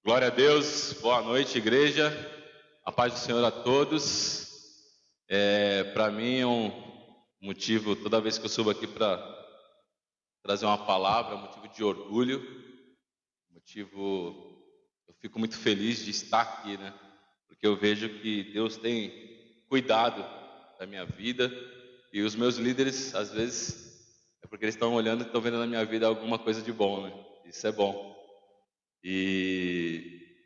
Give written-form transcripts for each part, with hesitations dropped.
Glória a Deus, boa noite, igreja, a paz do Senhor a todos. Para mim é um motivo, toda vez que eu subo aqui para trazer uma palavra, motivo de orgulho, eu fico muito feliz de estar aqui, né? Porque eu vejo que Deus tem cuidado da minha vida e os meus líderes, às vezes, é porque eles estão olhando e estão vendo na minha vida alguma coisa de bom, né? Isso é bom. E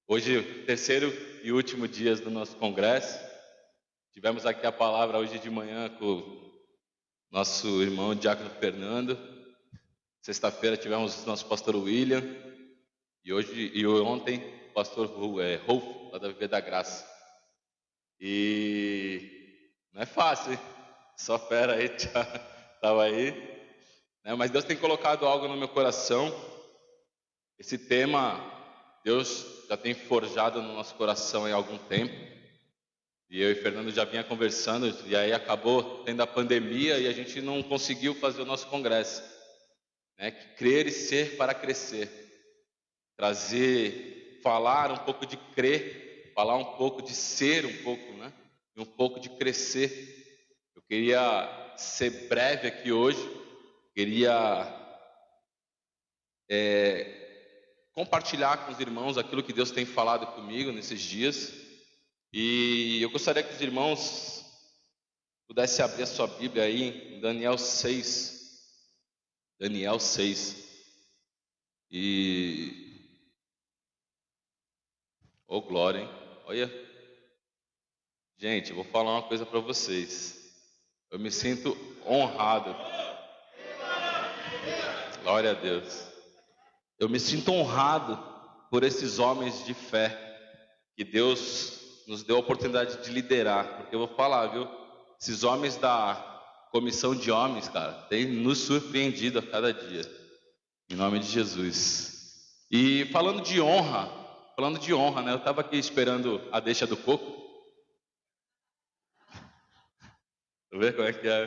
hoje, terceiro e último dia do nosso congresso, tivemos aqui a palavra hoje de manhã com o nosso irmão Diácono Fernando. Sexta-feira tivemos o nosso pastor William e ontem o pastor Rolf, lá da Viver da Graça. E não é fácil, hein? Só fera aí, estava aí, né? Mas Deus tem colocado algo no meu coração. Esse tema Deus já tem forjado no nosso coração há algum tempo. E eu e Fernando já vinha conversando, e aí acabou tendo a pandemia e a gente não conseguiu fazer o nosso congresso, né? Crer e ser para crescer. Falar um pouco de crer, falar um pouco de ser um pouco, né? E um pouco de crescer. Eu queria ser breve aqui hoje, queria compartilhar com os irmãos aquilo que Deus tem falado comigo nesses dias. E eu gostaria que os irmãos pudessem abrir a sua Bíblia aí em Daniel 6. Daniel 6. Oh, glória, hein? Olha. Gente, eu vou falar uma coisa para vocês. Eu me sinto honrado. Glória a Deus. Eu me sinto honrado por esses homens de fé que Deus nos deu a oportunidade de liderar. Porque eu vou falar, viu? Esses homens da comissão de homens, cara, têm nos surpreendido a cada dia. Em nome de Jesus. E falando de honra, né? Eu estava aqui esperando a deixa do coco. Deixa eu ver como é que é.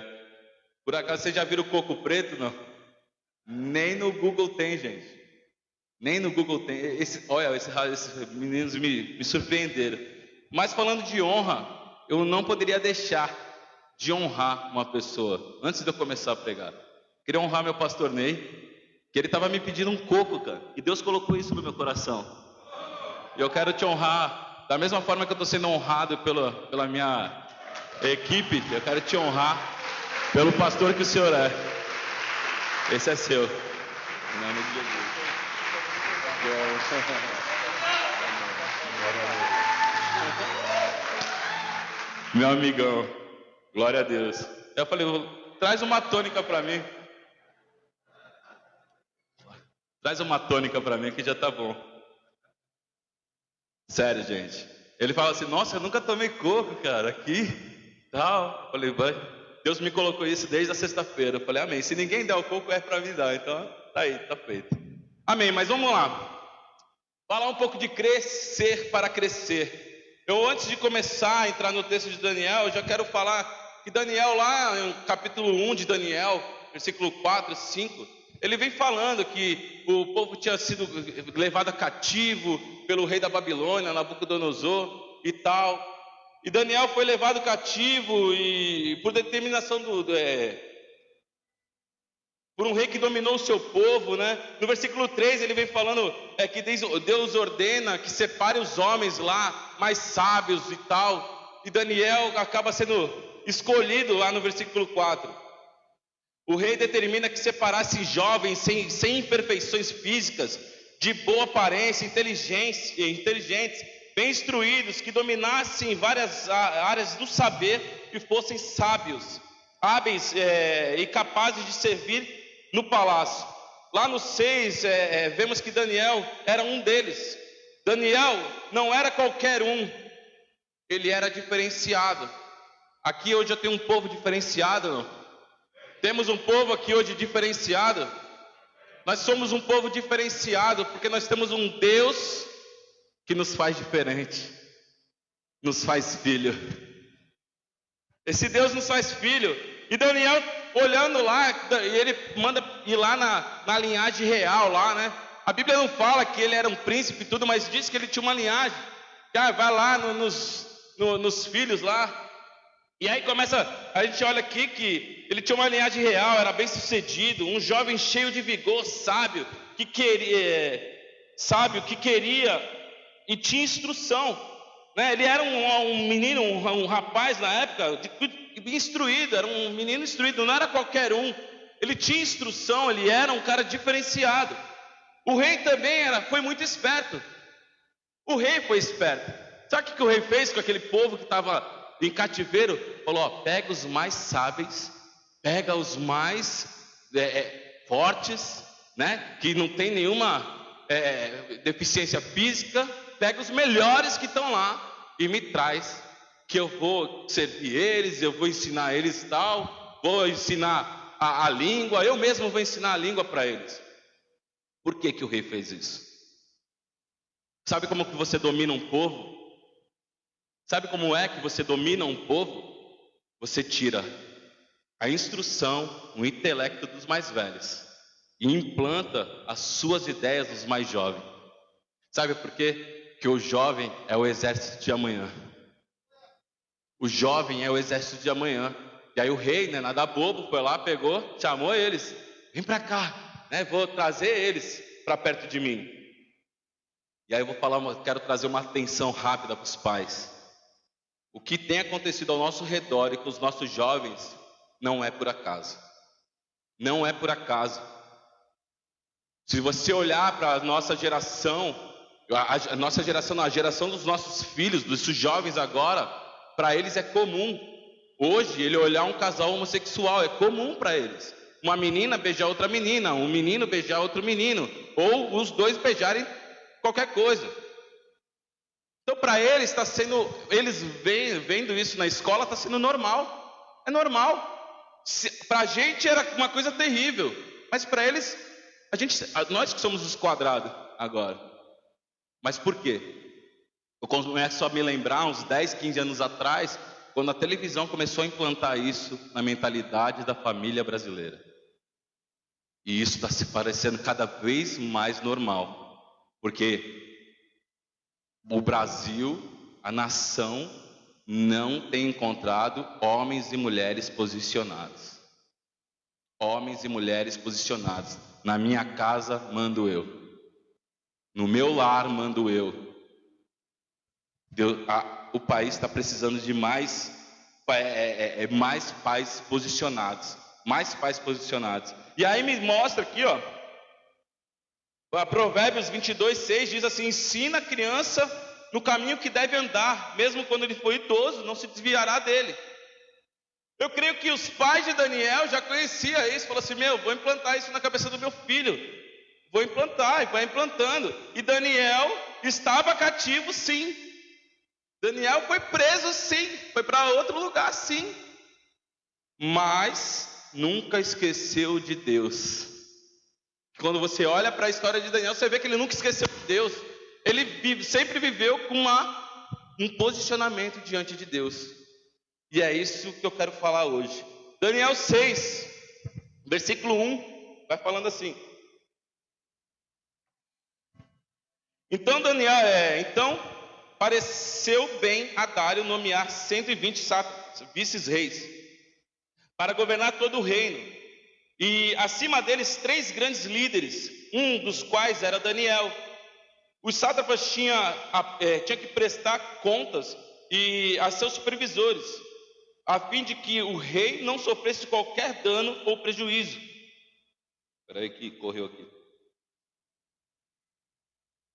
Por acaso vocês já viram o coco preto, não? Nem no Google tem, gente. Nem no Google tem. Esses meninos me surpreenderam. Mas falando de honra, eu não poderia deixar de honrar uma pessoa antes de eu começar a pregar. Queria honrar meu pastor Ney, que ele estava me pedindo um coco, cara. E Deus colocou isso no meu coração. E eu quero te honrar da mesma forma que eu estou sendo honrado pela minha equipe. Eu quero te honrar pelo pastor que o senhor é. Esse é seu. Em nome de Jesus. Meu amigão, glória a Deus. Eu falei, traz uma tônica para mim. Traz uma tônica para mim que já tá bom. Sério, gente. Ele fala assim, nossa, eu nunca tomei coco, cara, aqui, tal. Eu falei, vai. Deus me colocou isso desde a sexta-feira. Eu falei, amém. Se ninguém der o coco, é para me dar. Então, tá aí, tá feito. Amém, mas vamos lá. Falar um pouco de crescer para crescer. Eu, antes de começar a entrar no texto de Daniel, eu já quero falar que Daniel, lá no capítulo 1 de Daniel, versículo 4 e 5, ele vem falando que o povo tinha sido levado cativo pelo rei da Babilônia, Nabucodonosor e tal. E Daniel foi levado cativo e por determinação por um rei que dominou o seu povo, né? No versículo 3 ele vem falando que Deus ordena que separe os homens lá, mais sábios e tal. E Daniel acaba sendo escolhido lá no versículo 4. O rei determina que separasse jovens sem imperfeições físicas, de boa aparência, inteligentes, bem instruídos, que dominassem várias áreas do saber e fossem sábios, hábeis e capazes de servir no palácio. Lá no 6, vemos que Daniel era um deles. Daniel não era qualquer um, ele era diferenciado. Aqui hoje eu tenho um povo diferenciado, não? Temos um povo aqui hoje diferenciado. Nós somos um povo diferenciado porque nós temos um Deus que nos faz diferente, nos faz filho. Esse Deus nos faz filho. E Daniel, olhando lá, e ele manda ir lá na linhagem real, lá, né? A Bíblia não fala que ele era um príncipe e tudo, mas diz que ele tinha uma linhagem. Vai lá nos filhos lá. E aí a gente olha aqui que ele tinha uma linhagem real, era bem sucedido, um jovem cheio de vigor, sábio, que queria e tinha instrução, né? Ele era um menino, um rapaz na época, instruído, era um menino instruído, não era qualquer um. Ele tinha instrução, ele era um cara diferenciado. O rei também foi muito esperto. O rei foi esperto. Sabe o que o rei fez com aquele povo que estava em cativeiro? Falou: pega os mais sábios, pega os mais fortes, né? Que não tem nenhuma deficiência física, pega os melhores que estão lá e me traz, que eu vou servir eles, eu vou ensinar eles tal, vou ensinar a língua, eu mesmo vou ensinar a língua para eles. Por que o rei fez isso? Sabe como que você domina um povo? Sabe como é que você domina um povo? Você tira a instrução, o intelecto dos mais velhos e implanta as suas ideias nos mais jovens. Sabe por quê? Que o jovem é o exército de amanhã. O jovem é o exército de amanhã. E aí o rei, né, nada bobo, foi lá, pegou, chamou eles. Vem para cá, né, vou trazer eles para perto de mim. E aí eu quero trazer uma atenção rápida para os pais. O que tem acontecido ao nosso redor e com os nossos jovens não é por acaso. Não é por acaso. Se você olhar para a nossa geração, a geração dos nossos filhos, dos jovens agora, para eles é comum. Hoje, ele olhar um casal homossexual é comum para eles. Uma menina beijar outra menina, um menino beijar outro menino, ou os dois beijarem qualquer coisa. Então, para eles está sendo, eles vendo isso na escola, está sendo normal. É normal. Para a gente era uma coisa terrível, mas para eles, nós que somos os quadrados agora. Mas por quê? Eu começo a me lembrar, uns 10, 15 anos atrás, quando a televisão começou a implantar isso na mentalidade da família brasileira. E isso está se parecendo cada vez mais normal, porque o Brasil, a nação, não tem encontrado homens e mulheres posicionados. Homens e mulheres posicionados. Na minha casa mando eu. No meu lar mando eu. O país está precisando de mais pais posicionados. Mais pais posicionados. E aí me mostra aqui, ó. Provérbios 22:6 diz assim: ensina a criança no caminho que deve andar, mesmo quando ele for idoso, não se desviará dele. Eu creio que os pais de Daniel já conheciam isso, falaram assim: vou implantar isso na cabeça do meu filho, vou implantar, e vai implantando. E Daniel estava cativo, sim. Daniel foi preso, sim, foi para outro lugar, sim, mas nunca esqueceu de Deus. Quando você olha para a história de Daniel, você vê que ele nunca esqueceu de Deus. Ele sempre viveu com um posicionamento diante de Deus. E é isso que eu quero falar hoje. Daniel 6, versículo 1, vai falando assim. Então pareceu bem a Dário nomear 120 vices-reis para governar todo o reino. E acima deles 3 grandes líderes, um dos quais era Daniel. Os sátrapas tinham que prestar contas a seus supervisores, a fim de que o rei não sofresse qualquer dano ou prejuízo. Espera aí que correu aqui.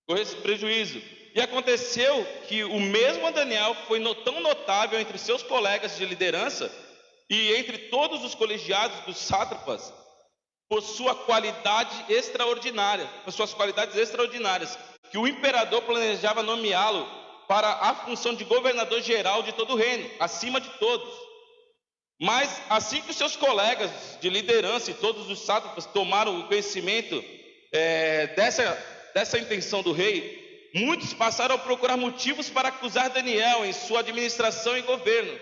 Correu esse prejuízo. E aconteceu que o mesmo Daniel foi tão notável entre seus colegas de liderança e entre todos os colegiados dos sátrapas, por suas qualidades extraordinárias, que o imperador planejava nomeá-lo para a função de governador geral de todo o reino, acima de todos. Mas assim que os seus colegas de liderança e todos os sátrapas tomaram o conhecimento dessa intenção do rei, muitos passaram a procurar motivos para acusar Daniel em sua administração e governo,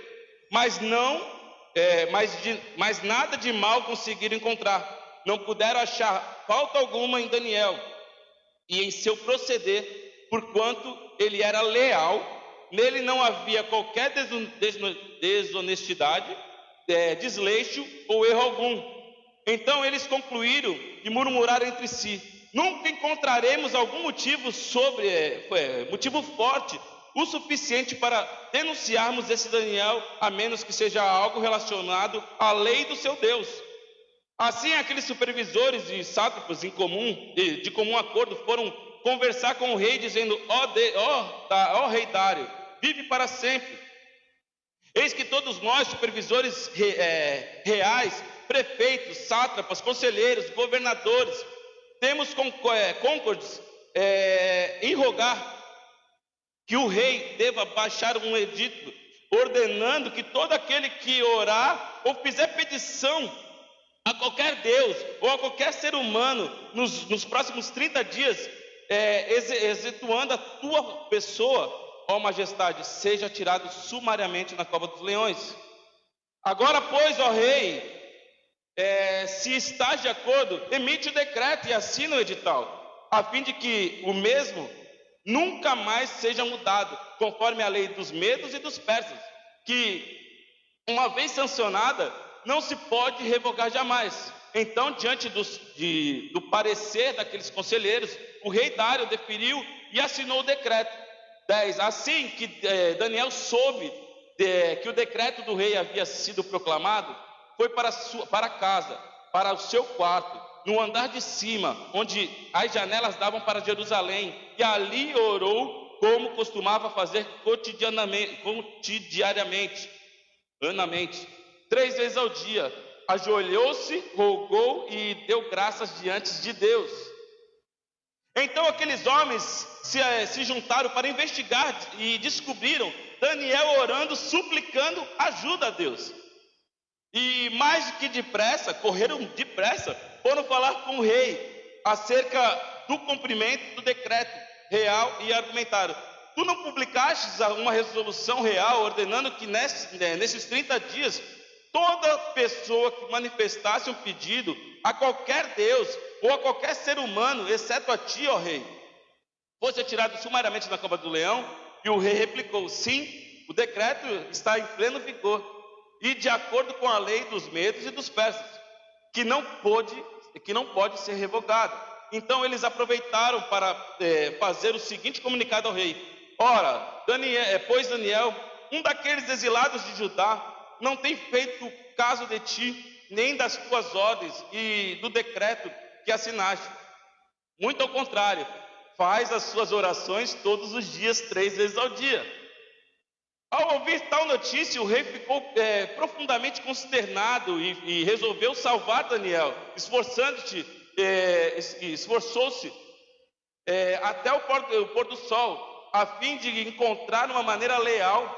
mas nada de mal conseguiram encontrar. Não puderam achar falta alguma em Daniel. e em seu proceder, porquanto ele era leal, nele não havia qualquer desonestidade, desleixo ou erro algum. Então eles concluíram e murmuraram entre si: nunca encontraremos algum motivo motivo forte o suficiente para denunciarmos esse Daniel, a menos que seja algo relacionado à lei do seu Deus. Assim, aqueles supervisores e sátrapas de comum acordo foram conversar com o rei, dizendo: ó rei Dário, vive para sempre. Eis que todos nós, supervisores reais, prefeitos, sátrapas, conselheiros, governadores, temos concordes em rogar que o rei deva baixar um edito, ordenando que todo aquele que orar ou fizer petição a qualquer Deus ou a qualquer ser humano nos próximos 30 dias, excetuando a tua pessoa, ó majestade, seja tirado sumariamente na cova dos leões. Agora, pois, ó rei, se estás de acordo, emite o decreto e assina o edital, a fim de que o mesmo nunca mais seja mudado, conforme a lei dos medos e dos persas, que, uma vez sancionada, não se pode revogar jamais. Então, diante do parecer daqueles conselheiros, o rei Dário deferiu e assinou o decreto. 10. Assim que Daniel soube que o decreto do rei havia sido proclamado, foi para casa, para o seu quarto, no andar de cima, onde as janelas davam para Jerusalém, e ali orou como costumava fazer cotidianamente, 3 vezes ao dia. Ajoelhou-se, rogou e deu graças diante de Deus. Então aqueles homens se juntaram para investigar e descobriram Daniel orando, suplicando ajuda a Deus. E mais que depressa, correram depressa, foram falar com o rei acerca do cumprimento do decreto real e argumentaram: tu não publicastes uma resolução real ordenando que nesses 30 dias toda pessoa que manifestasse um pedido a qualquer Deus ou a qualquer ser humano, exceto a ti, ó rei, fosse tirado sumariamente na cova do leão? E o rei replicou: sim, o decreto está em pleno vigor e de acordo com a lei dos medos e dos persas, que não pode ser revogado. Então eles aproveitaram para fazer o seguinte comunicado ao rei: ora, pois Daniel, um daqueles exilados de Judá, não tem feito caso de ti, nem das tuas ordens e do decreto que assinaste. Muito ao contrário, faz as suas orações todos os dias, 3 vezes ao dia. Ao ouvir tal notícia, o rei ficou profundamente consternado e resolveu salvar Daniel, esforçou-se até o pôr do sol, a fim de encontrar uma maneira leal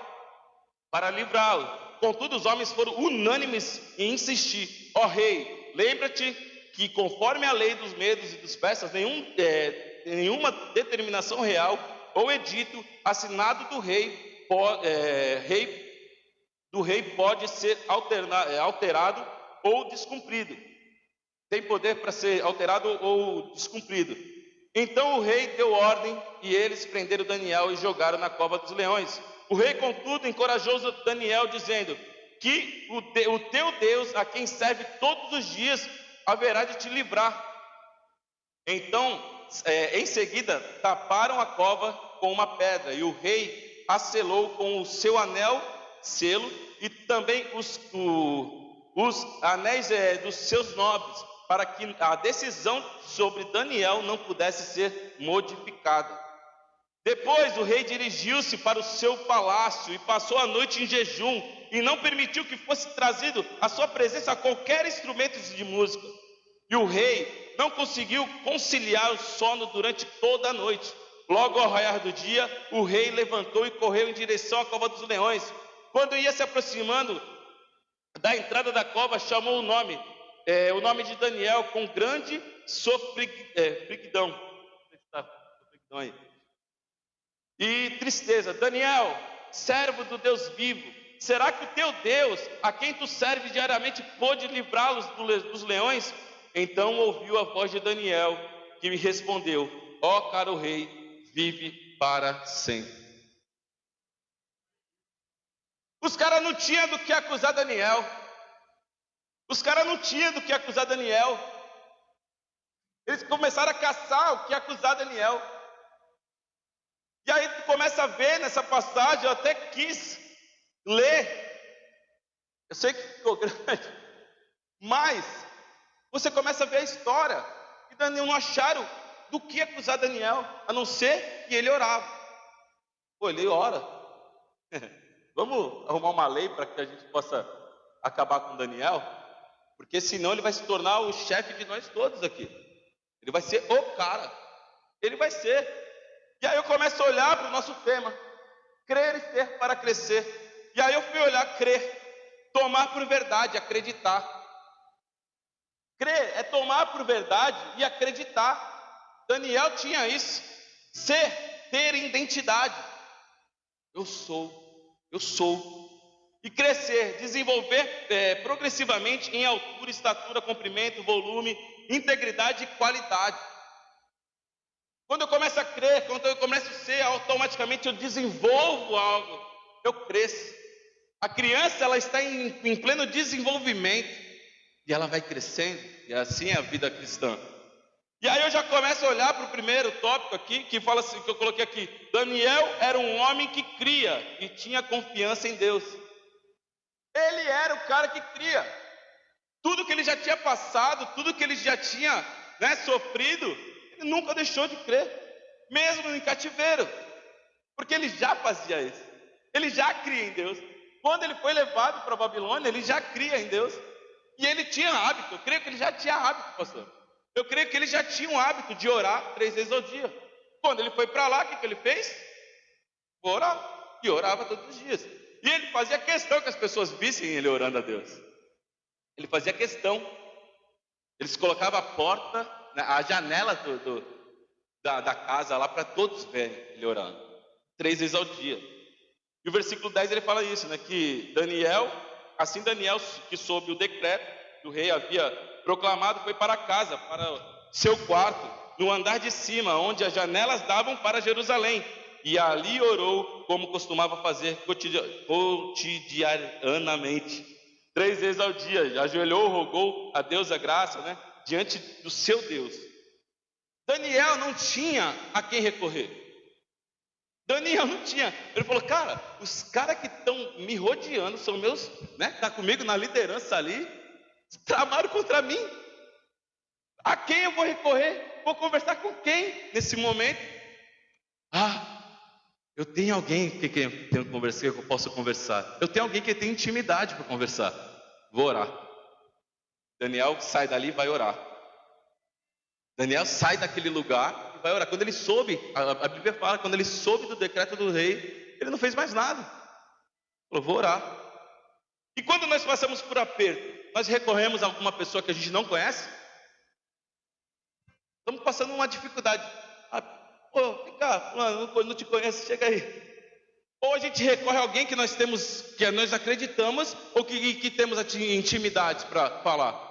para livrá-lo. Contudo, os homens foram unânimes em insistir: ó rei, lembra-te que, conforme a lei dos medos e dos persas, nenhuma determinação real ou edito assinado do rei pode ser alterado ou descumprido. Tem poder para ser alterado ou descumprido. Então o rei deu ordem e eles prenderam Daniel e jogaram na cova dos leões. O rei, contudo, encorajou Daniel, dizendo que o teu Deus, a quem serve todos os dias, haverá de te livrar. Então, em seguida, taparam a cova com uma pedra, e o rei a selou com o seu selo, e também os anéis dos seus nobres, para que a decisão sobre Daniel não pudesse ser modificada. Depois o rei dirigiu-se para o seu palácio e passou a noite em jejum, e não permitiu que fosse trazido à sua presença qualquer instrumento de música. E o rei não conseguiu conciliar o sono durante toda a noite. Logo ao raiar do dia, o rei levantou e correu em direção à cova dos leões. Quando ia se aproximando da entrada da cova, chamou o nome de Daniel com grande sofreguidão e tristeza: Daniel, servo do Deus vivo, será que o teu Deus, a quem tu serves diariamente, pôde livrá-los dos leões? Então ouviu a voz de Daniel, que me respondeu: ó caro rei, vive para sempre. Os caras não tinham do que acusar Daniel. Os caras não tinham do que acusar Daniel. Eles começaram a caçar o que acusar Daniel. E aí tu começa a ver nessa passagem, eu até quis ler. Eu sei que ficou grande. Mas você começa a ver a história. E Daniel não acharam do que acusar Daniel, a não ser que ele orava. Pô, ele ora. Vamos arrumar uma lei para que a gente possa acabar com Daniel? Porque senão ele vai se tornar o chefe de nós todos aqui. Ele vai ser o cara. Ele vai ser. E aí eu começo a olhar para o nosso tema. Crer e ser para crescer. E aí eu fui olhar crer. Tomar por verdade, acreditar. Crer é tomar por verdade e acreditar. Daniel tinha isso. Ser, ter identidade. Eu sou. E crescer, desenvolver progressivamente em altura, estatura, comprimento, volume, integridade e qualidade. Quando eu começo a crer, quando eu começo a ser, automaticamente eu desenvolvo algo, eu cresço. A criança, ela está em pleno desenvolvimento e ela vai crescendo, e assim é a vida cristã. E aí eu já começo a olhar para o primeiro tópico aqui, que fala assim, que eu coloquei aqui: Daniel era um homem que cria e tinha confiança em Deus. Ele era o cara que cria. Tudo que ele já tinha passado, tudo que ele já tinha sofrido, ele nunca deixou de crer, mesmo em cativeiro, porque ele já fazia isso. Ele já cria em Deus. Quando ele foi levado para a Babilônia, ele já cria em Deus. E ele tinha hábito, eu creio que ele já tinha hábito, pastor. Eu creio que ele já tinha um hábito de orar 3 vezes ao dia. Quando ele foi para lá, o que ele fez? Orar. E orava todos os dias. E ele fazia questão que as pessoas vissem ele orando a Deus. Ele fazia questão. Ele se colocava a porta, a janela da casa lá para todos verem ele orando. 3 vezes ao dia. E o versículo 10 ele fala isso, que Daniel, assim Daniel que soube o decreto que o rei havia proclamado, foi para casa, para seu quarto, no andar de cima, onde as janelas davam para Jerusalém, e ali orou como costumava fazer cotidianamente, 3 vezes ao dia, ajoelhou, rogou a Deus a graça, diante do seu Deus. Daniel não tinha a quem recorrer. Daniel não tinha. Ele falou: cara, os caras que estão me rodeando são meus, tá comigo na liderança ali, tramaram contra mim. A quem eu vou recorrer? Vou conversar com quem nesse momento? Eu tenho alguém que eu posso conversar. Eu tenho alguém que tem intimidade para conversar. Vou orar. Daniel sai dali e vai orar. Daniel sai daquele lugar e vai orar. Quando ele soube, a Bíblia fala, quando ele soube do decreto do rei, ele não fez mais nada. Falou: vou orar. E quando nós passamos por aperto, nós recorremos a alguma pessoa que a gente não conhece? Estamos passando uma dificuldade. Vem cá, não te conheço, chega aí. Ou a gente recorre a alguém que nós acreditamos, ou que temos intimidade para falar.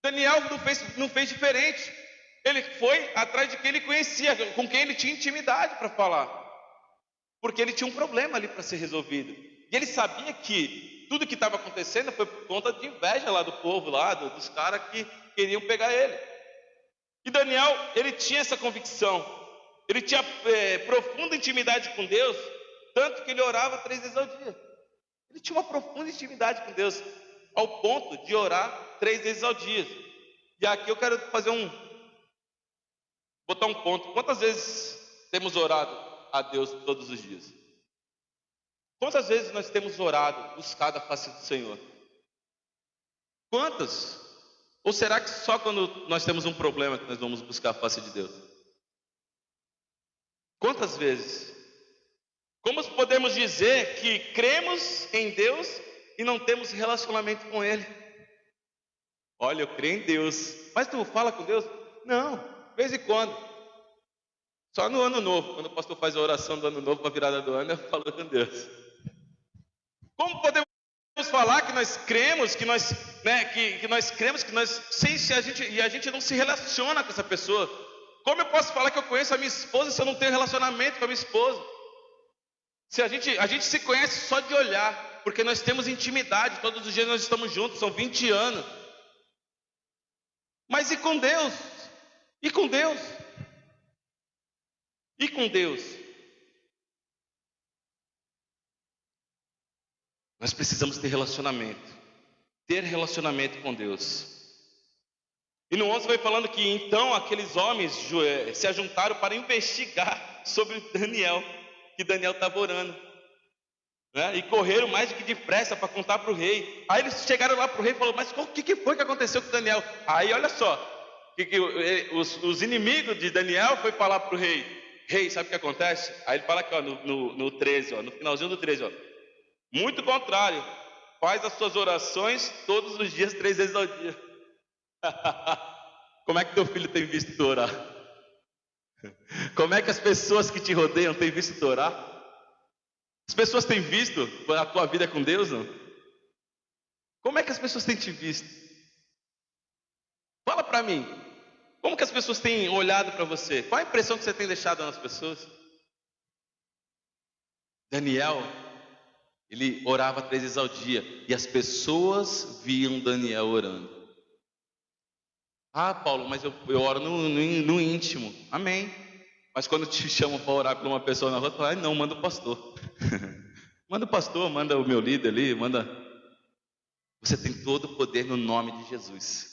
Daniel não fez diferente. Ele foi atrás de quem ele conhecia, com quem ele tinha intimidade para falar. Porque ele tinha um problema ali para ser resolvido. E ele sabia que tudo que estava acontecendo foi por conta de inveja lá do povo, lá dos caras que queriam pegar ele. E Daniel, ele tinha essa convicção. Ele tinha profunda intimidade com Deus, tanto que ele orava 3 vezes ao dia. Ele tinha uma profunda intimidade com Deus, ao ponto de orar 3 vezes ao dia. E aqui eu quero botar um ponto. Quantas vezes temos orado a Deus todos os dias? Quantas vezes nós temos orado, buscado a face do Senhor? Quantas? Ou será que só quando nós temos um problema que nós vamos buscar a face de Deus? Quantas vezes? Como podemos dizer que cremos em Deus e não temos relacionamento com Ele? Olha, eu creio em Deus, mas tu fala com Deus? Não, de vez em quando. Só no ano novo, quando o pastor faz a oração do ano novo, para a virada do ano, eu falo com Deus. Como podemos falar que nós cremos, que nós cremos, que nós, a gente não se relaciona com essa pessoa? Como eu posso falar que eu conheço a minha esposa se eu não tenho relacionamento com a minha esposa? Se a gente se conhece só de olhar, porque nós temos intimidade, todos os dias nós estamos juntos, são 20 anos. Mas e com Deus? E com Deus? E com Deus? Nós precisamos ter relacionamento com Deus. E no 11 vai falando que então aqueles homens se ajuntaram para investigar sobre Daniel, que Daniel estava orando, né? E correram mais do que depressa para contar para o rei. Aí eles chegaram lá para o rei e falaram: mas o que foi que aconteceu com Daniel? Aí olha só, os inimigos de Daniel foi falar para o rei: rei, sabe o que acontece? Aí ele fala aqui, ó, no 13, ó, no finalzinho do 13, ó: muito contrário, faz as suas orações todos os dias, 3 vezes ao dia. Como é que teu filho tem visto tu orar? Como é que as pessoas que te rodeiam têm visto tu orar? As pessoas têm visto a tua vida com Deus, não? Como é que as pessoas têm te visto? Fala para mim. Como que as pessoas têm olhado para você? Qual a impressão que você tem deixado nas pessoas? Daniel, ele orava 3 vezes ao dia e as pessoas viam Daniel orando. Ah, Paulo, mas eu oro no íntimo. Amém. Mas quando te chamam para orar por uma pessoa na rua, tu fala: não, manda o pastor. Manda o pastor, manda o meu líder ali, manda. Você tem todo o poder no nome de Jesus.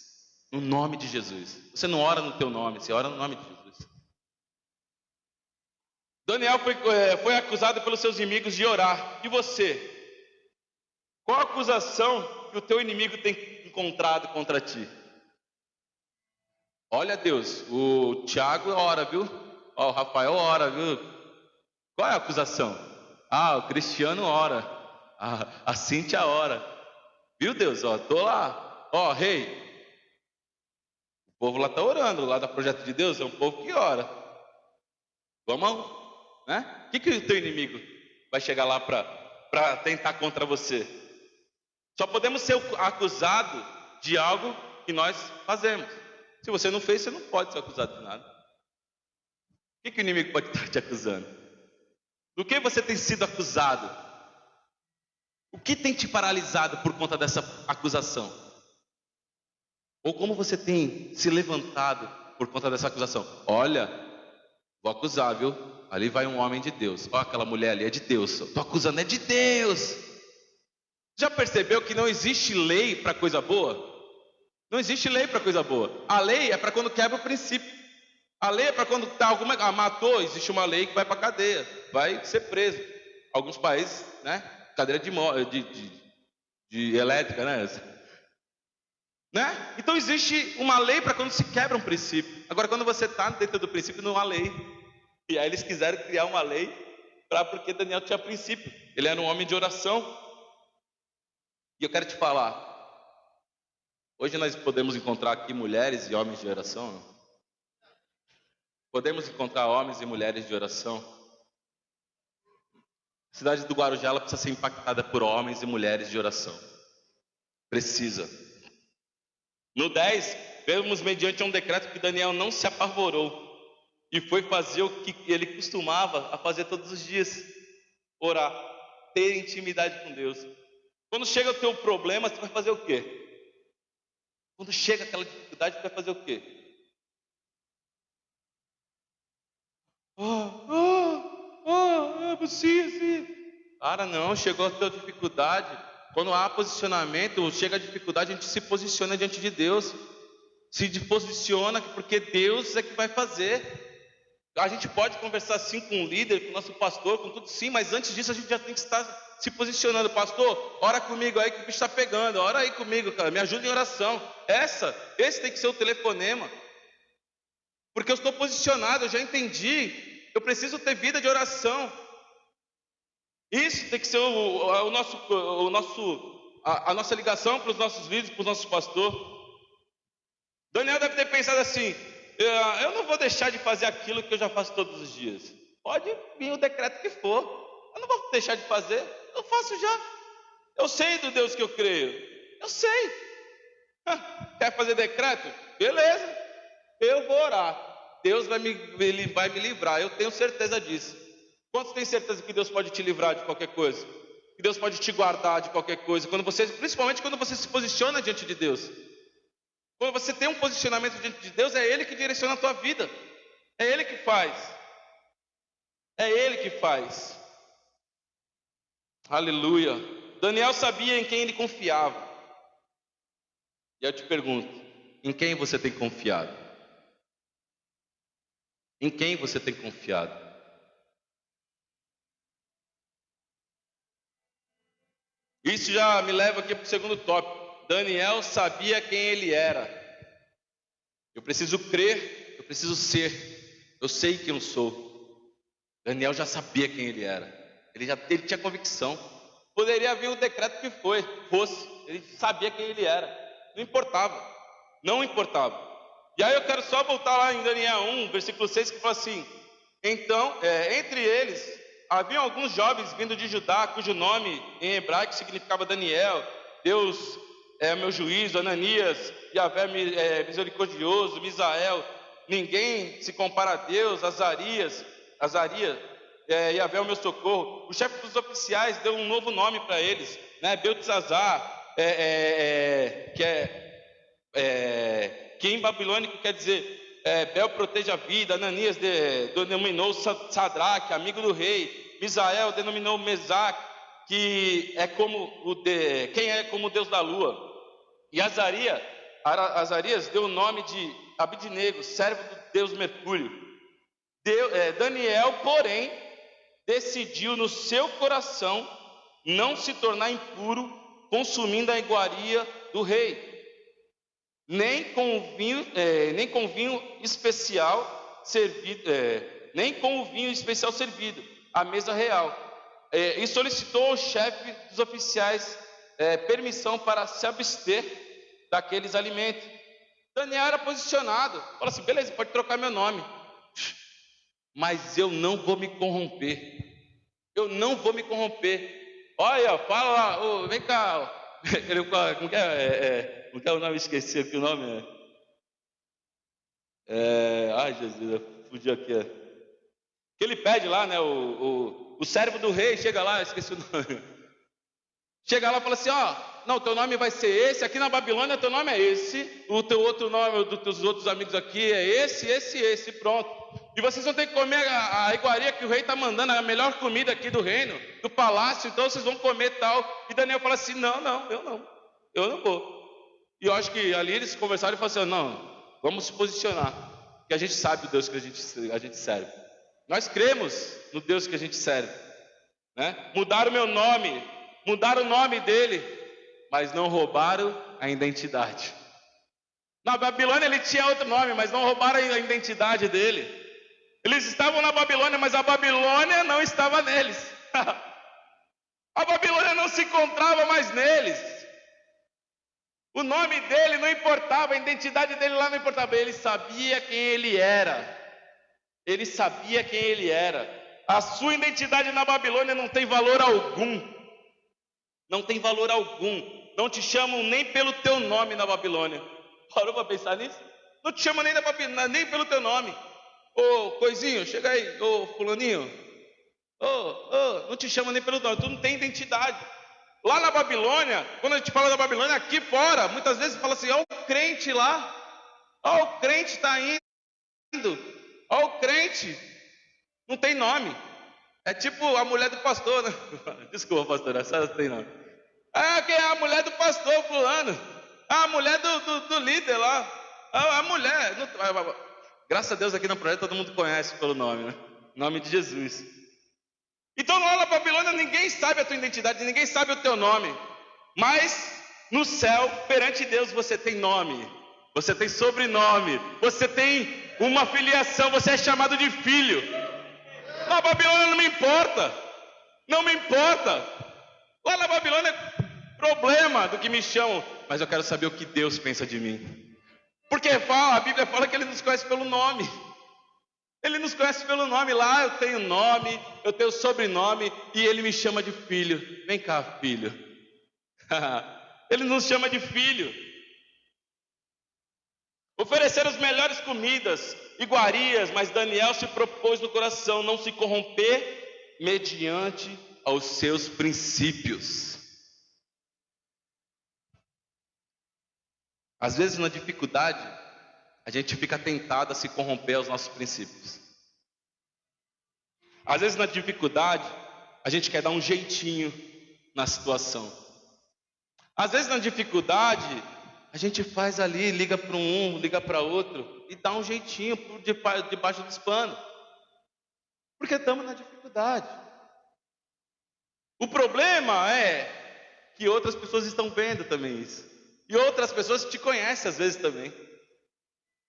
No nome de Jesus. Você não ora no teu nome, você ora no nome de Jesus. Daniel foi acusado pelos seus inimigos de orar. E você? Qual a acusação que o teu inimigo tem encontrado contra ti? Olha, Deus, o Tiago ora, viu? Ó, o Rafael ora, viu? Qual é a acusação? Ah, o Cristiano ora. A Cíntia ora. Viu, Deus? Ó, tô lá. Ó, rei. O povo lá tá orando, lá da Projeto de Deus, é um povo que ora. Vamos, né? O que o teu inimigo vai chegar lá para tentar contra você? Só podemos ser acusados de algo que nós fazemos. Se você não fez, você não pode ser acusado de nada. O que o inimigo pode estar te acusando? Do que você tem sido acusado? O que tem te paralisado por conta dessa acusação? Ou como você tem se levantado por conta dessa acusação? Olha, vou acusar, viu? Ali vai um homem de Deus. Olha, aquela mulher ali é de Deus. Estou acusando, é de Deus. Já percebeu que não existe lei para coisa boa? Não existe lei para coisa boa. A lei é para quando quebra o princípio. A lei é para quando tá matou, existe uma lei que vai para cadeia, vai ser preso. Alguns países, né? Cadeira de elétrica, né? Então existe uma lei para quando se quebra um princípio. Agora, quando você está dentro do princípio, não há lei. E aí eles quiseram criar uma lei porque Daniel tinha princípio. Ele era um homem de oração. E eu quero te falar. Hoje nós podemos encontrar aqui mulheres e homens de oração, não? Podemos encontrar homens e mulheres de oração. A cidade do Guarujá ela precisa ser impactada por homens e mulheres de oração. Precisa. No 10, vemos mediante um decreto que Daniel não se apavorou e foi fazer o que ele costumava a fazer todos os dias: orar, ter intimidade com Deus. Quando chega o teu problema, você vai fazer o quê? Quando chega aquela dificuldade, você vai fazer o quê? Sim. Cara, não, chegou a tua dificuldade. Quando há posicionamento, chega a dificuldade, a gente se posiciona diante de Deus. Se posiciona, porque Deus é que vai fazer. A gente pode conversar sim com o líder, com o nosso pastor, com tudo sim, mas antes disso a gente já tem que estar se posicionando. Pastor, ora comigo aí que o bicho está pegando, ora aí comigo, cara, me ajuda em oração. Esse tem que ser o telefonema. Porque eu estou posicionado, eu já entendi. Eu preciso ter vida de oração. Isso tem que ser a nossa ligação para os nossos líderes, para os nossos pastores. Daniel deve ter pensado assim: eu não vou deixar de fazer aquilo que eu já faço todos os dias. Pode vir o decreto que for, eu não vou deixar de fazer, eu faço já. Eu sei do Deus que eu creio, eu sei. Quer fazer decreto? Beleza, eu vou orar. Deus ele vai me livrar. Eu tenho certeza disso. Quantos têm certeza que Deus pode te livrar de qualquer coisa? Que Deus pode te guardar de qualquer coisa? Principalmente quando você se posiciona diante de Deus. Quando você tem um posicionamento diante de Deus, é Ele que direciona a tua vida. É Ele que faz. É Ele que faz. Aleluia. Daniel sabia em quem ele confiava. E eu te pergunto, em quem você tem confiado? Em quem você tem confiado? Isso já me leva aqui para o segundo tópico. Daniel sabia quem ele era. Eu preciso crer, eu preciso ser. Eu sei quem eu sou. Daniel já sabia quem ele era. Ele tinha convicção. Poderia vir o decreto que fosse. Ele sabia quem ele era. Não importava. Não importava. E aí eu quero só voltar lá em Daniel 1, versículo 6, que fala assim: então, entre eles haviam alguns jovens vindo de Judá, cujo nome em hebraico significava Daniel. Deus é meu juízo. Ananias, Yahvé misericordioso. Misael, ninguém se compara a Deus. Azarias, Yahvé é o meu socorro. O chefe dos oficiais deu um novo nome para eles, né? Beltesazar, que em babilônico quer dizer Bel protege a vida. Ananias denominou Sadraque, amigo do rei. Misael denominou Mesaque, que é quem é como o Deus da lua. E Azarias deu o nome de Abidnego, servo do Deus Mercúrio. Daniel, porém, decidiu no seu coração não se tornar impuro, consumindo a iguaria do rei, nem com o vinho especial servido à mesa real, e solicitou ao chefe dos oficiais permissão para se abster daqueles alimentos. Daniel era posicionado, falou assim: beleza, pode trocar meu nome, mas eu não vou me corromper. Eu não vou me corromper. Olha, fala lá, vem cá. Como que é? Como que é o nome? Esqueci aqui o nome. Ai, Jesus, eu fugi aqui. Que ele pede lá, né? O servo do rei chega lá, esqueci o nome. Chega lá e fala assim: não, teu nome vai ser esse. Aqui na Babilônia teu nome é esse. O teu outro nome, dos teus outros amigos aqui é esse, pronto. E vocês vão ter que comer a iguaria que o rei está mandando, a melhor comida aqui do reino, do palácio, então vocês vão comer tal. E Daniel fala assim: não, eu não vou. E eu acho que ali eles conversaram e falaram assim: não, vamos se posicionar, que a gente sabe o Deus que a gente serve. Nós cremos no Deus que a gente serve, né? Mudaram meu nome, mudaram o nome dele, mas não roubaram a identidade. Na Babilônia ele tinha outro nome, mas não roubaram a identidade dele. Eles estavam na Babilônia, mas a Babilônia não estava neles. A Babilônia não se encontrava mais neles. O nome dele não importava, a identidade dele lá não importava. Ele sabia quem ele era. Ele sabia quem ele era. A sua identidade na Babilônia não tem valor algum. Não tem valor algum. Não te chamam nem pelo teu nome na Babilônia. Parou para pensar nisso? Não te chamam nem pelo teu nome. Ô coisinho, chega aí. Ô fulaninho. Não te chama nem pelo nome. Tu não tem identidade. Lá na Babilônia, quando a gente fala da Babilônia, aqui fora, muitas vezes fala assim: ó o crente lá. Ó o crente está indo. Ó o crente. Não tem nome. É tipo a mulher do pastor, né? Desculpa, pastor, essa não tem nome. Quem é a mulher do pastor fulano? A mulher do líder lá. A mulher. Graças a Deus aqui na Projeto todo mundo conhece pelo nome, né? Nome de Jesus. Então lá na Babilônia ninguém sabe a tua identidade, ninguém sabe o teu nome. Mas no céu, perante Deus, você tem nome. Você tem sobrenome. Você tem uma filiação, você é chamado de filho. Na Babilônia não me importa. Não me importa. Lá na Babilônia, problema do que me chamam. Mas eu quero saber o que Deus pensa de mim. Porque a Bíblia fala que Ele nos conhece pelo nome. Ele nos conhece pelo nome. Lá eu tenho nome, eu tenho sobrenome, e Ele me chama de filho. Vem cá, filho. Ele nos chama de filho. Ofereceram as melhores comidas, iguarias, mas Daniel se propôs no coração não se corromper mediante aos seus princípios. Às vezes na dificuldade, a gente fica tentado a se corromper aos nossos princípios. Às vezes na dificuldade, a gente quer dar um jeitinho na situação. Às vezes na dificuldade, a gente faz ali, liga para um, liga para outro e dá um jeitinho debaixo dos panos. Porque estamos na dificuldade. O problema é que outras pessoas estão vendo também isso. E outras pessoas te conhecem às vezes também.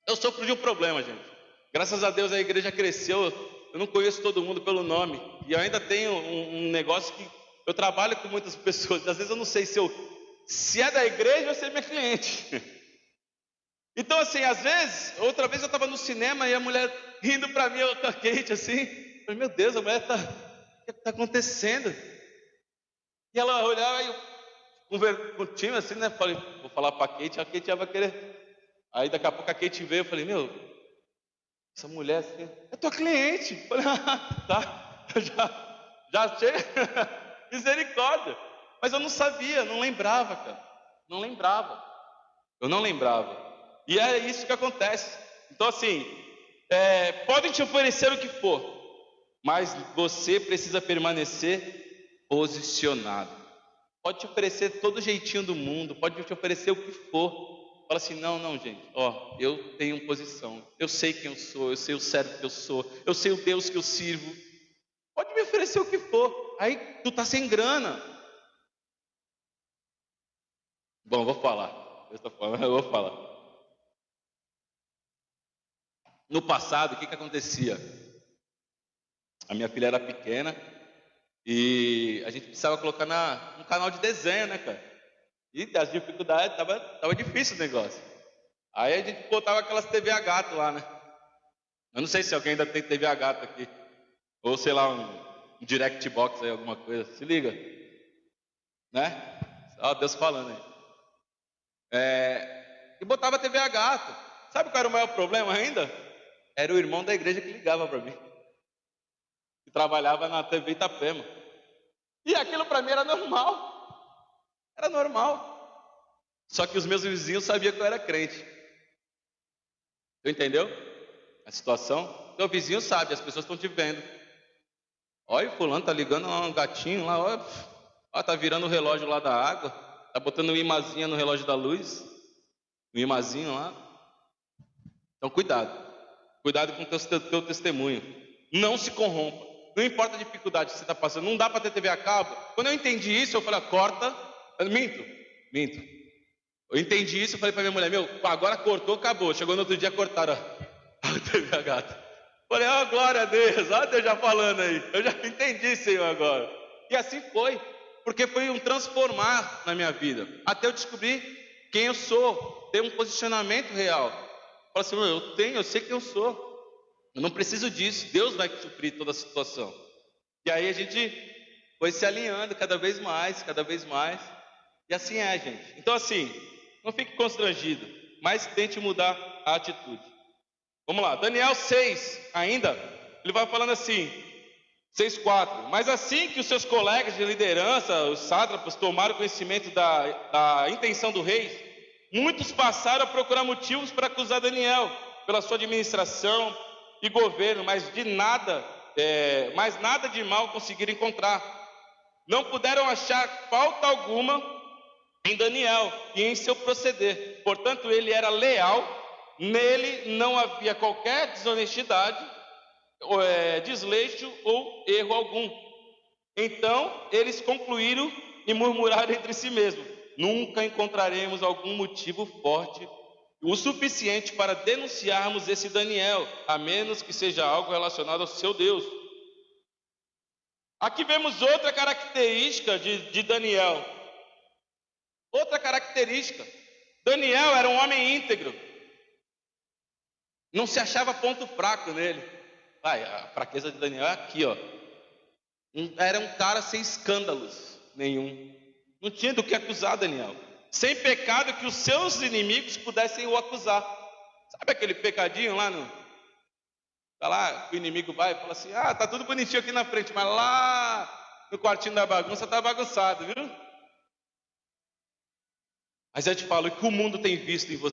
Eu sofro de um problema, gente. Graças a Deus a igreja cresceu. Eu não conheço todo mundo pelo nome. E eu ainda tenho um negócio que eu trabalho com muitas pessoas. Às vezes eu não sei se é da igreja ou se é minha cliente. Então assim, às vezes, outra vez eu estava no cinema e a mulher rindo para mim, eu com a Kate assim. Eu falei, meu Deus, a mulher o que está acontecendo? E ela olhava e com o time assim, né? Falei, vou falar para a Kate já vai querer. Aí daqui a pouco a Kate veio, eu falei, meu, essa mulher assim, é tua cliente. Eu falei, tá, já chega, misericórdia. Mas eu não sabia, não lembrava, cara. Não lembrava. Eu não lembrava. E é isso que acontece. Então assim, podem te oferecer o que for, mas você precisa permanecer posicionado. Pode te oferecer todo o jeitinho do mundo, pode te oferecer o que for. Fala assim, não, gente, eu tenho posição, eu sei quem eu sou, eu sei o servo que eu sou, eu sei o Deus que eu sirvo. Pode me oferecer o que for. Aí tu tá sem grana. Bom, vou falar. Eu vou falar. No passado, o que acontecia? A minha filha era pequena e a gente precisava colocar um canal de desenho, né, cara? E as dificuldades, tava difícil o negócio. Aí a gente botava aquelas TV a gato lá, né? Eu não sei se alguém ainda tem TV a gato aqui. Ou sei lá, um direct box aí, alguma coisa. Se liga. Né? Ó, Deus falando aí. E botava TV a gato. Sabe qual era o maior problema ainda? Era o irmão da igreja que ligava para mim. Que trabalhava na TV Itapema. E aquilo para mim era normal. Era normal. Só que os meus vizinhos sabiam que eu era crente. Tu entendeu a situação? Teu vizinho sabe, as pessoas estão te vendo. Olha, o fulano tá ligando um gatinho lá, ó, tá virando o relógio lá da água, tá botando uma imazinha no relógio da luz, um imazinho lá. Então cuidado com o teu testemunho. Não se corrompa. Não importa a dificuldade que você está passando, não dá para ter TV a cabo. Quando eu entendi isso, eu falei, corta. Minto. Eu entendi isso, eu falei para minha mulher, agora cortou, acabou. Chegou no outro dia, cortaram a TV a gato. Falei, glória a Deus, olha Deus já falando aí. Eu já entendi, Senhor, agora. E assim foi, porque foi um transformar na minha vida. Até eu descobrir quem eu sou, ter um posicionamento real. Falei assim, eu sei quem eu sou. Eu não preciso disso, Deus vai suprir toda a situação. E aí a gente foi se alinhando cada vez mais. E assim é, gente. Então assim, não fique constrangido, mas tente mudar a atitude. Vamos lá, Daniel 6 ainda, ele vai falando assim, 6:4. Mas assim que os seus colegas de liderança, os sátrapas, tomaram conhecimento da intenção do rei, muitos passaram a procurar motivos para acusar Daniel pela sua administração e governo, mas nada de mal conseguiram encontrar. Não puderam achar falta alguma em Daniel e em seu proceder. Portanto, ele era leal, nele não havia qualquer desonestidade, desleixo ou erro algum. Então, eles concluíram e murmuraram entre si mesmos: nunca encontraremos algum motivo forte o suficiente para denunciarmos esse Daniel, a menos que seja algo relacionado ao seu Deus. Aqui vemos outra característica de Daniel. Outra característica. Daniel era um homem íntegro. Não se achava ponto fraco nele. A fraqueza de Daniel é aqui, ó. Era um cara sem escândalos nenhum. Não tinha do que acusar Daniel. Sem pecado que os seus inimigos pudessem o acusar. Sabe aquele pecadinho lá no... Tá lá, o inimigo vai e fala assim, tá tudo bonitinho aqui na frente, mas lá no quartinho da bagunça tá bagunçado, viu? Mas eu te falo, o que o mundo tem visto em você?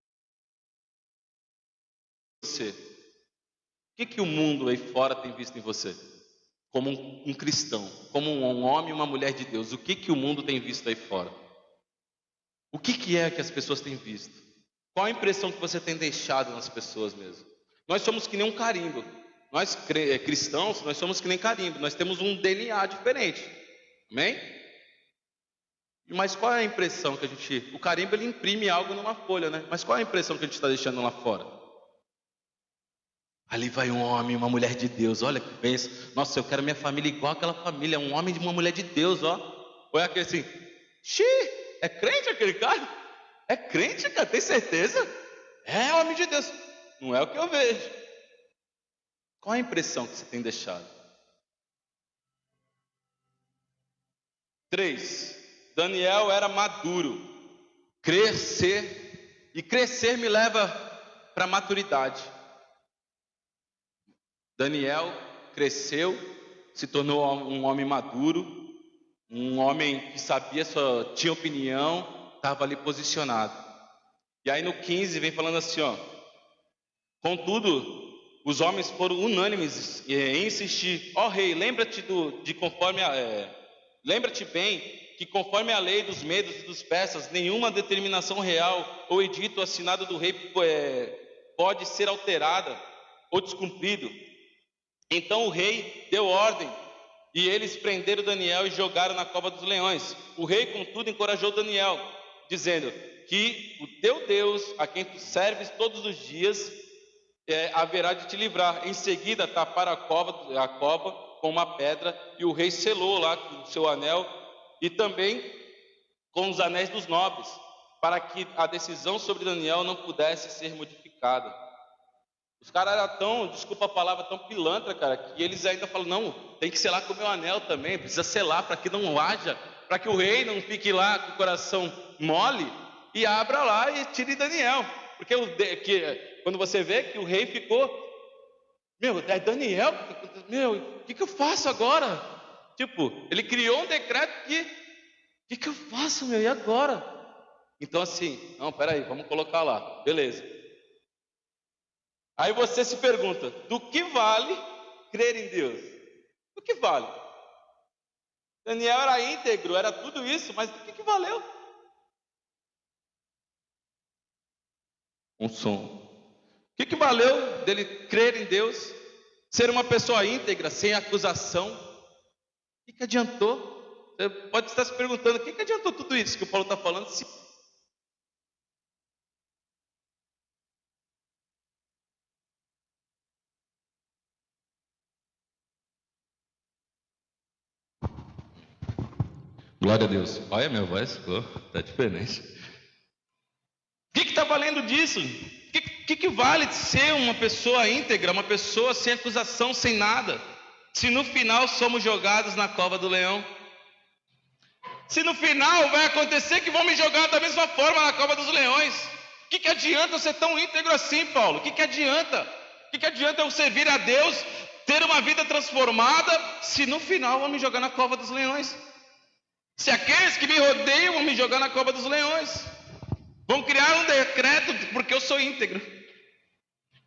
O que o mundo aí fora tem visto em você? Como um cristão, como um homem e uma mulher de Deus, o que o mundo tem visto aí fora? O que é que as pessoas têm visto? Qual a impressão que você tem deixado nas pessoas mesmo? Nós somos que nem um carimbo. Nós cristãos, nós somos que nem carimbo. Nós temos um DNA diferente. Amém? Mas qual é a impressão que a gente... O carimbo, ele imprime algo numa folha, né? Mas qual é a impressão que a gente está deixando lá fora? Ali vai um homem, uma mulher de Deus. Olha que bênção. Nossa, eu quero minha família igual aquela família. Um homem de uma mulher de Deus, ó. Ou é aquele assim... é crente aquele cara? É crente, cara? Tem certeza? É homem de Deus. Não é o que eu vejo. Qual a impressão que você tem deixado? 3. Daniel era maduro. Crescer. E crescer me leva para a maturidade. Daniel cresceu, se tornou um homem maduro, um homem que sabia, tinha opinião, estava ali posicionado. E aí no 15 vem falando assim, ó: contudo, os homens foram unânimes em insistir: ó rei, lembra-te bem que conforme a lei dos medos e dos persas, nenhuma determinação real ou edito assinado do rei pode ser alterada ou descumprido. Então o rei deu ordem e eles prenderam Daniel e jogaram na cova dos leões. O rei, contudo, encorajou Daniel, dizendo que o teu Deus, a quem tu serves todos os dias, haverá de te livrar. Em seguida taparam a cova com uma pedra, e o rei selou lá com o seu anel e também com os anéis dos nobres, para que a decisão sobre Daniel não pudesse ser modificada. Os caras eram tão, desculpa a palavra, tão pilantra, cara, que eles ainda falam: não, tem que selar com o meu anel também, precisa selar para que não haja, para que o rei não fique lá com o coração mole e abra lá e tire Daniel. Porque quando você vê que o rei ficou, é Daniel, o que eu faço agora? Tipo, ele criou um decreto o que eu faço, e agora? Então assim, não, peraí, vamos colocar lá, beleza. Aí você se pergunta: do que vale crer em Deus? Do que vale? Daniel era íntegro, era tudo isso, mas do que valeu? Um som. O que valeu dele crer em Deus? Ser uma pessoa íntegra, sem acusação? O que adiantou? Você pode estar se perguntando: o que adiantou tudo isso que o Paulo está falando? Glória a Deus. Olha a minha voz, está diferente. O que está valendo disso? O que vale ser uma pessoa íntegra, uma pessoa sem acusação, sem nada, se no final somos jogados na cova do leão? Se no final vai acontecer que vão me jogar da mesma forma na cova dos leões, o que adianta eu ser tão íntegro assim, Paulo? O que adianta? O que adianta eu servir a Deus, ter uma vida transformada, se no final vão me jogar na cova dos leões? Se aqueles que me rodeiam vão me jogar na cova dos leões, vão criar um decreto porque eu sou íntegro,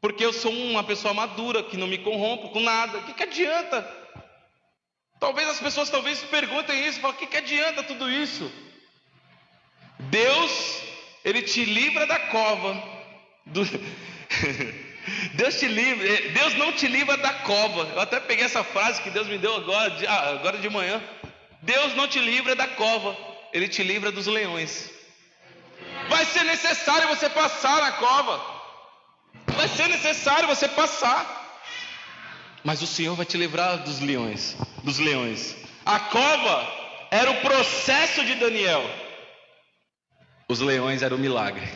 porque eu sou uma pessoa madura, que não me corrompo com nada. O que adianta? Talvez as pessoas se perguntem isso, falam: o que adianta tudo isso? Deus, Ele te livra da cova Deus não te livra da cova. Eu até peguei essa frase que Deus me deu agora de manhã. Deus não te livra da cova, Ele te livra dos leões. Vai ser necessário você passar na cova, vai ser necessário você passar, mas o Senhor vai te livrar dos leões. A cova era o processo de Daniel, os leões eram o milagre.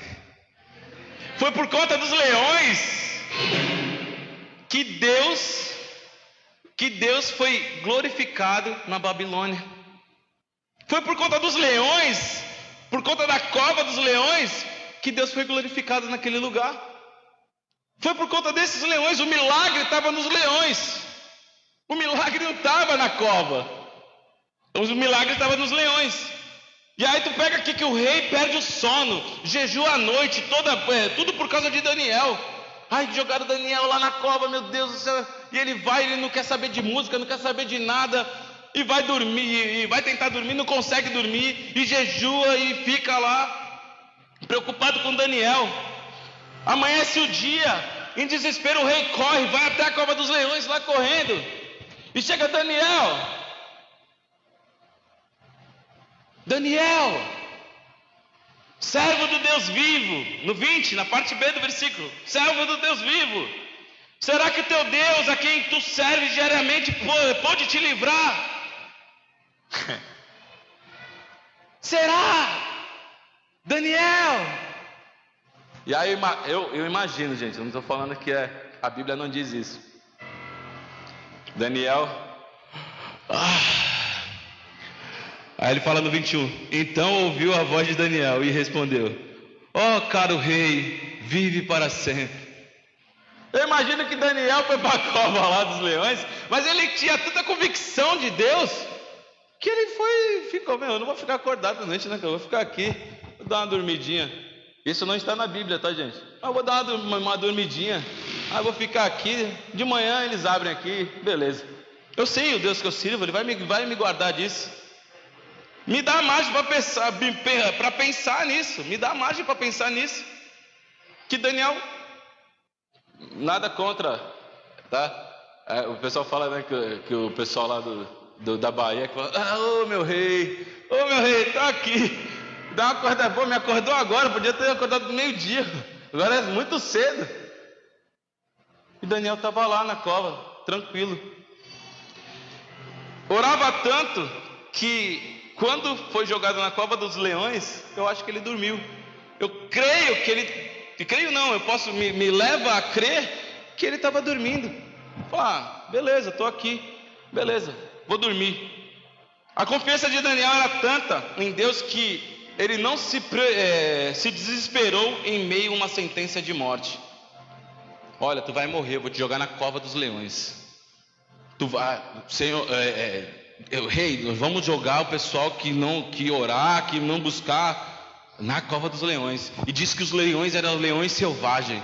Foi por conta dos leões que Deus foi glorificado na Babilônia. Foi por conta dos leões, por conta da cova dos leões, que Deus foi glorificado naquele lugar. Foi por conta desses leões. O milagre estava nos leões. O milagre não estava na cova. O milagre estava nos leões. E aí tu pega aqui que o rei perde o sono, jejua a noite toda, tudo por causa de Daniel. Ai, jogaram Daniel lá na cova, meu Deus do céu. E ele vai, ele não quer saber de música, não quer saber de nada. E vai dormir, e vai tentar dormir, não consegue dormir. E jejua e fica lá, preocupado com Daniel. Amanhece o dia, em desespero o rei corre, vai até a cova dos leões lá correndo. E chega Daniel. Daniel, servo do Deus vivo, no 20, na parte B do versículo, servo do Deus vivo, será que teu Deus, a quem tu serves diariamente, pode te livrar? Será? Daniel? E aí eu imagino, gente, eu não estou falando que a Bíblia não diz isso. Daniel, aí ele fala no 21, então ouviu a voz de Daniel e respondeu, ó caro rei, vive para sempre. Eu imagino que Daniel foi para a cova lá dos leões, mas ele tinha tanta convicção de Deus, que ele ficou, eu não vou ficar acordado à noite, né, eu vou ficar aqui, vou dar uma dormidinha. Isso não está na Bíblia, tá, gente? Eu vou dar uma dormidinha, eu vou ficar aqui, de manhã eles abrem aqui, beleza. Eu sei o Deus que eu sirvo, ele vai me guardar disso. Me dá margem para pensar nisso. Me dá margem para pensar nisso. Que Daniel, nada contra, tá? O pessoal fala, né, que o pessoal lá da Bahia que fala, ô meu rei, tá aqui. Dá uma acordada boa, me acordou agora, podia ter acordado no meio-dia. Agora é muito cedo. E Daniel estava lá na cova, tranquilo. Orava tanto que quando foi jogado na cova dos leões, eu acho que ele dormiu. Eu creio que ele... Creio não, eu posso... Me leva a crer que ele estava dormindo. Falar, beleza, estou aqui. Beleza, vou dormir. A confiança de Daniel era tanta em Deus que ele não se desesperou em meio a uma sentença de morte. Olha, tu vai morrer, eu vou te jogar na cova dos leões. Tu vai... Senhor... Rei, vamos jogar o pessoal que orar, que não buscar na cova dos leões. E diz que os leões eram leões selvagens.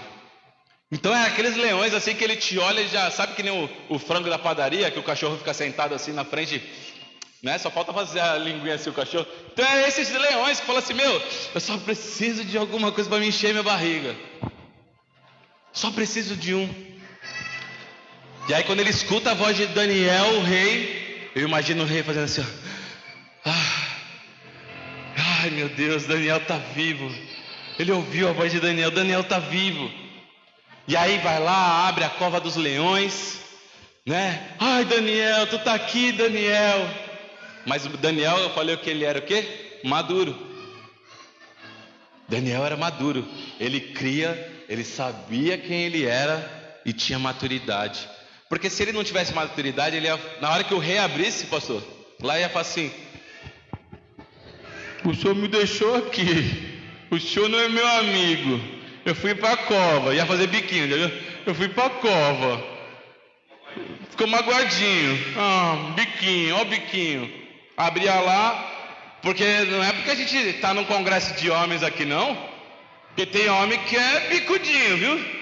Então é aqueles leões assim que ele te olha e já sabe que nem o frango da padaria, que o cachorro fica sentado assim na frente, né? Só falta fazer a linguinha assim o cachorro. Então é esses leões que falam assim, eu só preciso de alguma coisa para me encher minha barriga. Só preciso de um. E aí quando ele escuta a voz de Daniel, o rei, eu imagino o rei fazendo assim, ai meu Deus, Daniel está vivo. Ele ouviu a voz de Daniel, Daniel está vivo. E aí vai lá, abre a cova dos leões, né? Ai Daniel, tu está aqui, Daniel. Mas o Daniel, eu falei que ele era o quê? Maduro. Daniel era maduro. Ele cria, ele sabia quem ele era e tinha maturidade. Porque se ele não tivesse maturidade, ele ia, na hora que o rei abrisse, pastor, lá ia falar assim, o senhor me deixou aqui, o senhor não é meu amigo, eu fui para a cova, ia fazer biquinho, entendeu? Eu fui para a cova, ficou magoadinho, biquinho, ó biquinho, abria lá, porque não é porque a gente está num congresso de homens aqui não, porque tem homem que é bicudinho, viu?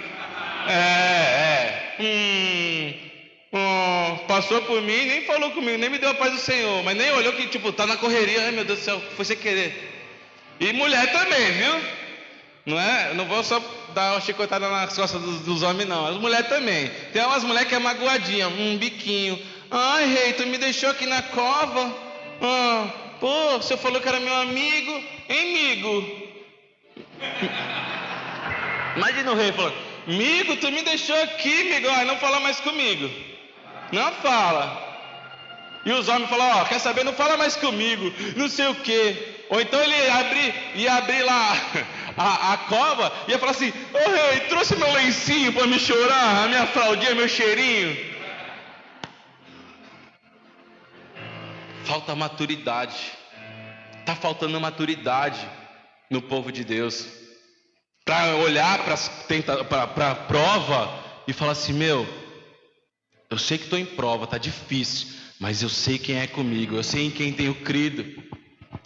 Passou por mim, nem falou comigo, nem me deu a paz do Senhor, mas nem olhou que tá na correria, ai meu Deus do céu, foi sem querer. E mulher também, viu? Não é? Eu não vou só dar uma chicotada nas costas dos homens não, as mulheres também. Tem umas mulheres que é magoadinha, biquinho. Ai rei, tu me deixou aqui na cova. O senhor falou que era meu amigo, amigo. Imagina o rei falando, amigo, tu me deixou aqui, amigo, não fala mais comigo. Não fala. E os homens falam, quer saber, não fala mais comigo, não sei o quê. Ou então ele ia abrir lá a cova, e ia falar assim, rei, trouxe meu lencinho para me chorar, a minha fraldinha, meu cheirinho. Falta maturidade. Está faltando maturidade no povo de Deus. para olhar para a prova e falar assim: meu, eu sei que estou em prova, está difícil, mas eu sei quem é comigo, eu sei em quem tenho crido,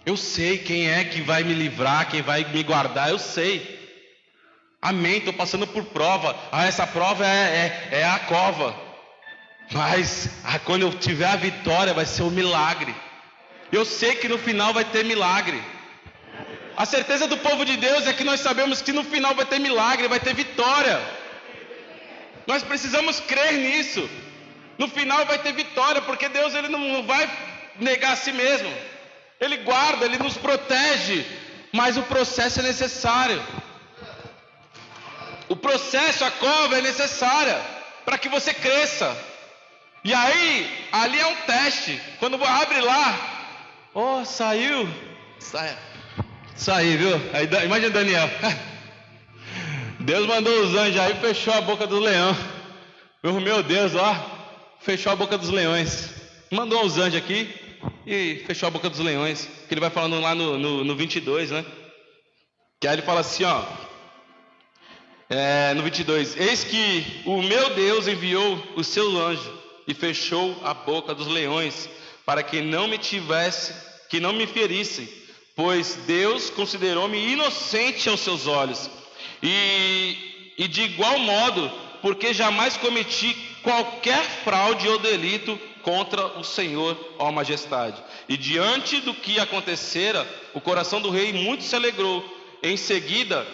eu sei quem é que vai me livrar, quem vai me guardar, eu sei. Amém, estou passando por prova. Essa prova é a cova, mas quando eu tiver a vitória vai ser um milagre. Eu sei que no final vai ter milagre. A certeza do povo de Deus é que nós sabemos que no final vai ter milagre, vai ter vitória. Nós precisamos crer nisso. No final vai ter vitória, porque Deus ele não vai negar a si mesmo. Ele guarda, Ele nos protege, mas o processo é necessário. O processo, a cova é necessária para que você cresça. E aí, ali é um teste. Quando abre lá, saiu. Saiu, viu? Aí, imagina Daniel. Deus mandou os anjos aí e fechou a boca do leão. Meu Deus, fechou a boca dos leões. Mandou os anjos aqui e fechou a boca dos leões. Que ele vai falando lá no 22, né? Que aí ele fala assim, no 22: eis que o meu Deus enviou o seu anjo e fechou a boca dos leões, para que não me ferissem, pois Deus considerou-me inocente aos seus olhos. E de igual modo, porque jamais cometi qualquer fraude ou delito contra o Senhor, ó majestade. E diante do que acontecera, o coração do rei muito se alegrou. Em seguida,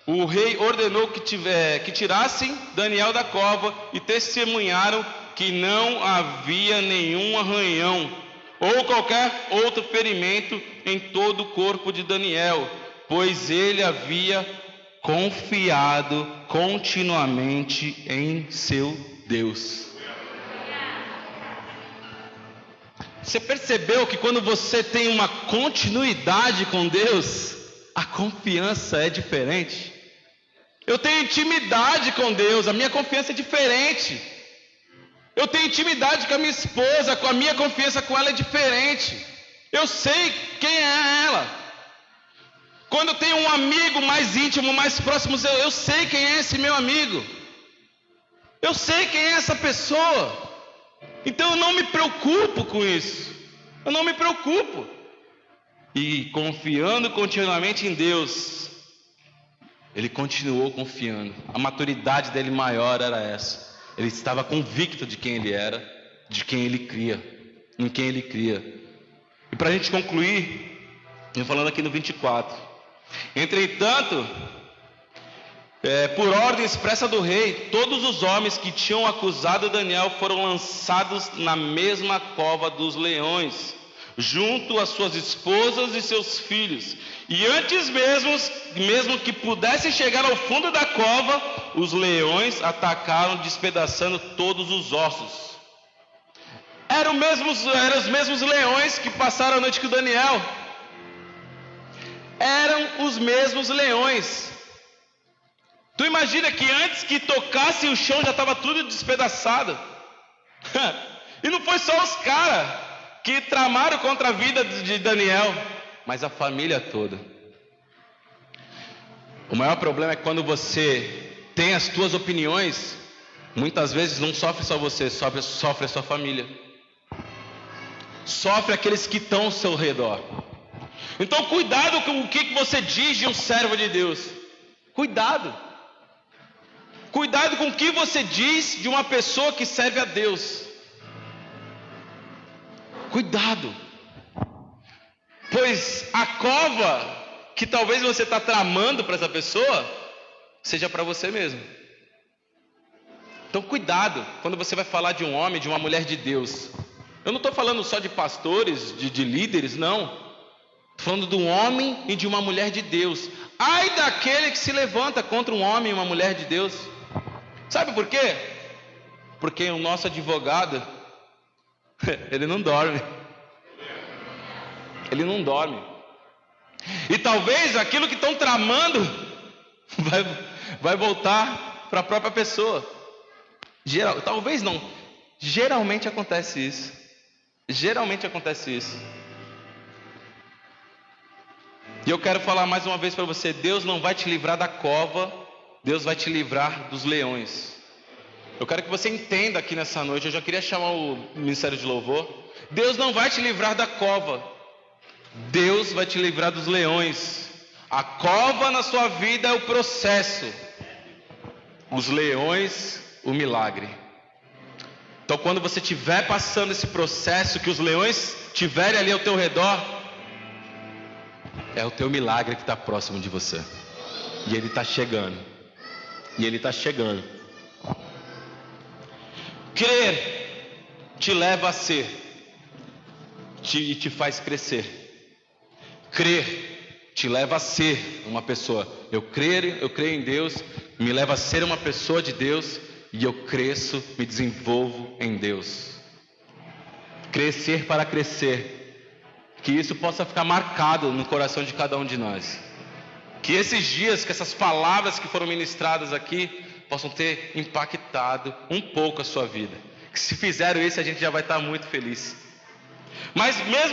o rei ordenou que tirassem Daniel da cova, e testemunharam que não havia nenhum arranhão ou qualquer outro ferimento em todo o corpo de Daniel, pois ele havia confiado continuamente em seu Deus. Você percebeu que quando você tem uma continuidade com Deus, a confiança é diferente? Eu tenho intimidade com Deus, a minha confiança é diferente. Eu tenho intimidade com a minha esposa, a minha confiança com ela é diferente. Eu sei quem é ela. Quando eu tenho um amigo mais íntimo, mais próximo, eu sei quem é esse meu amigo. Eu sei quem é essa pessoa. Então eu não me preocupo com isso. Eu não me preocupo. E confiando continuamente em Deus, ele continuou confiando. A maturidade dele maior era essa. Ele estava convicto de quem ele era, de quem ele cria, em quem ele cria. E para a gente concluir, eu falando aqui no 24: entretanto, por ordem expressa do rei, todos os homens que tinham acusado Daniel foram lançados na mesma cova dos leões, junto às suas esposas e seus filhos. E antes mesmo que pudessem chegar ao fundo da cova, os leões atacaram, despedaçando todos os ossos. Eram os mesmos leões que passaram a noite com Daniel. Eram os mesmos leões. Tu imagina que antes que tocasse o chão já estava tudo despedaçado. E não foi só os caras que tramaram contra a vida de Daniel, mas a família toda. O maior problema é quando você tem as tuas opiniões, muitas vezes não sofre só você, sofre a sua família. Sofre aqueles que estão ao seu redor. Então cuidado com o que você diz de um servo de Deus. Cuidado. Cuidado com o que você diz de uma pessoa que serve a Deus. Cuidado. Pois a cova que talvez você está tramando para essa pessoa, seja para você mesmo. Então cuidado quando você vai falar de um homem, de uma mulher de Deus. Eu não estou falando só de pastores, de líderes, não. Estou falando de um homem e de uma mulher de Deus. Ai daquele que se levanta contra um homem e uma mulher de Deus. Sabe por quê? Porque o nosso advogado, ele não dorme. Ele não dorme. E talvez aquilo que estão tramando vai voltar para a própria pessoa. Talvez não. Geralmente acontece isso. Geralmente acontece isso. E eu quero falar mais uma vez para você: Deus não vai te livrar da cova, Deus vai te livrar dos leões. Eu quero que você entenda aqui nessa noite. Eu já queria chamar o Ministério de Louvor. Deus não vai te livrar da cova, Deus vai te livrar dos leões. A cova na sua vida é o processo, os leões, o milagre. Então quando você estiver passando esse processo, que os leões estiverem ali ao teu redor, é o teu milagre que está próximo de você. E ele está chegando. E ele está chegando. Crer te leva a ser, e te faz crescer. Crer te leva a ser uma pessoa. Eu creio em Deus, me leva a ser uma pessoa de Deus, e eu cresço, me desenvolvo em Deus. Crescer para crescer. Que isso possa ficar marcado no coração de cada um de nós. Que esses dias, que essas palavras que foram ministradas aqui possam ter impactado um pouco a sua vida. Que se fizeram isso, a gente já vai estar muito feliz. Mas mesmo